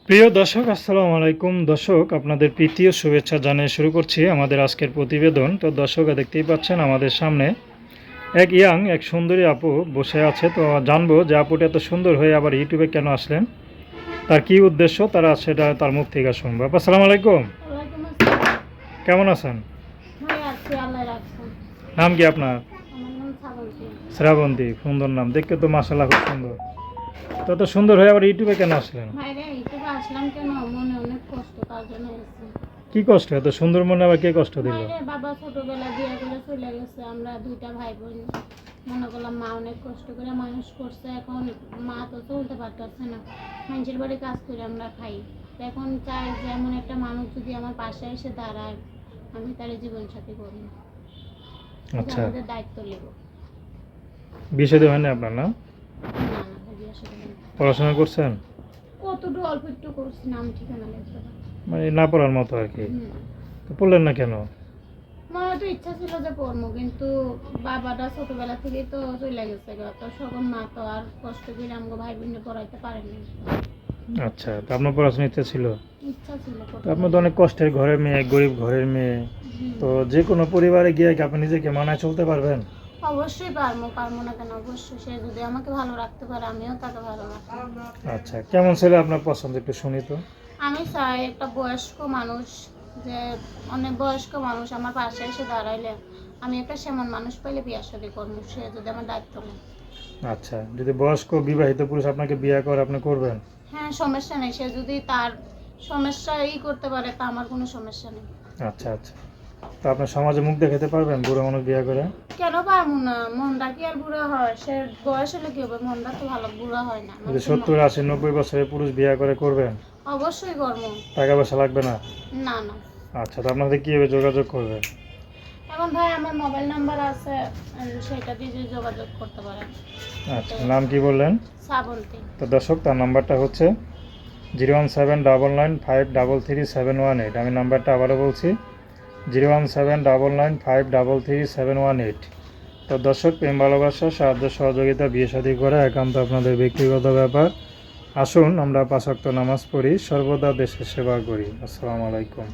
প্রিয় দর্শক, আসসালামু আলাইকুম। দর্শক, আপনাদের প্রীতি ও শুভেচ্ছা জানিয়ে শুরু করছি আমাদের আজকের প্রতিবেদন। তো দর্শক, দেখতেই পাচ্ছেন আমাদের সামনে এক সুন্দরী আপু বসে আছে। তো জানবো যে আপুটা এত সুন্দর হয়ে আবার ইউটিউবে কেন আসলেন, তার কি উদ্দেশ্য, সেটা তার মুখ থেকে শুনবো। আপু, আসসালামু আলাইকুম। ওয়ালাইকুম আসসালাম। কেমন আছেন? ভাই আছি, আল্লাহ রাখছেন। নাম কি আপনার? আমার নাম শ্রাবন্তী। শ্রাবন্তী, সুন্দর নাম। দেখতে তো মাশাআল্লাহ খুব সুন্দর। তো এত সুন্দর হয়ে আবার ইউটিউবে কেন আসলেন? ভাই রে, ইউটিউবে আসলাম কেন, মনে অনেক কষ্ট, তার জন্য এসেছি। কি কষ্ট? এত সুন্দর মনে আবার কে কষ্ট দিল? ভাই রে, বাবা ছোটবেলা বিয়ে করে চলে গেছে, আমরা দুইটা ভাই বোন। মনে করলাম মা অনেক কষ্ট করে মানুষ করছে, এখন মা তো চলতে পারতেছে না, মানুষের বাড়ি কাজ করে আমরা খাই। তো এখন চাই যে এমন একটা মানুষ যদি আমার পাশে এসে দাঁড়ায়, আমি তার জীবন সাথী করবো, আচ্ছা, আমাদের দায়িত্ব নেব। বিয়ে শাদী হয় না আপনার? না, না না ভাই, বিয়ে সাথী নেই। পড়াশোনা করছেন? কতটুকু অল্প একটু করছি, নাম ঠিকানা লেখা। মানে না পড়ার মতো আর কি। তো পড়লেন না কেন? আমার তো ইচ্ছা ছিল যে পড়বো, কিন্তু বাবাটা ছোটবেলা থেকেই তো চলে গেছে গা, তো সকল মা তো আর কষ্ট করে আমাকে ভাই বোনকে পড়াইতে পারেনি। আচ্ছা, তো আপনার পড়াশোনার ইচ্ছা ছিল? ইচ্ছা ছিল তো আপনি তো অনেক কষ্টের ঘরের মেয়ে, গরিব ঘরের মেয়ে। তো যে কোনো পরিবারে গিয়ে কি আপনি নিজেকে মানায় চলতে পারবেন? অবশ্যই পারবো, পারবো না কেন, অবশ্যই। সে যদি আমাকে ভালো রাখতে পারে, আমিও তাকে ভালো রাখবো। আচ্ছা, কেমন ছেলে আপনার পছন্দ, একটু শুনি তো। আমি চাই একটা বয়স্ক মানুষ, যে অনেক বয়স্ক মানুষ আমার পাশে এসে দাঁড়াইলে আমি একটা সেমন মানুষ পাইলে বিয়ে শাদী করবো, সে যদি আমার দায়িত্ব নেয়। আচ্ছা, যদি বয়স্ক বিবাহিত পুরুষ আপনাকে বিয়ে করে, আপনি করবেন? হ্যাঁ, সমস্যা নেই, সে যদি তার সমস্যা করতে পারে, তা আমার কোনো সমস্যা নেই। আচ্ছা আচ্ছা, তো আপনার সমাজে মুখ দেখাতে পারবেন বুড়ো মানুষ বিয়ে করে? কেন পারবো না, মনটা কি আর বুড়া হয়? সে বয়স হলে কি হবে, মনটা তো ভালো বুড়া হয় না। যদি 70, 80, 90 বছরের পুরুষ বিয়ে করে, করবেন? অবশ্যই করবো। টাকা পয়সা লাগবে না? না না। আচ্ছা, তো আপনাদের কীভাবে যোগাযোগ করবেন? এখন ভাই আমার মোবাইল নাম্বার আছে, সেটা দিয়ে যদি যোগাযোগ করতে পারেন। আচ্ছা, নাম কি বললেন? শ্রাবন্তী। তো দর্শক, তার নাম্বারটা হচ্ছে 01799533718। আমি নাম্বারটা আবারও বলছি, 01799533718। তো দর্শক, প্রেম ভালোবাসা, সাহায্য সহযোগিতা, বিয়ে শাদী করা একান্ত আপনাদের ব্যক্তিগত ব্যাপার। আসুন আমরা 5 ওয়াক্ত নামাজ পড়ি, সর্বদা দেশের সেবা করি। আসসালামু আলাইকুম।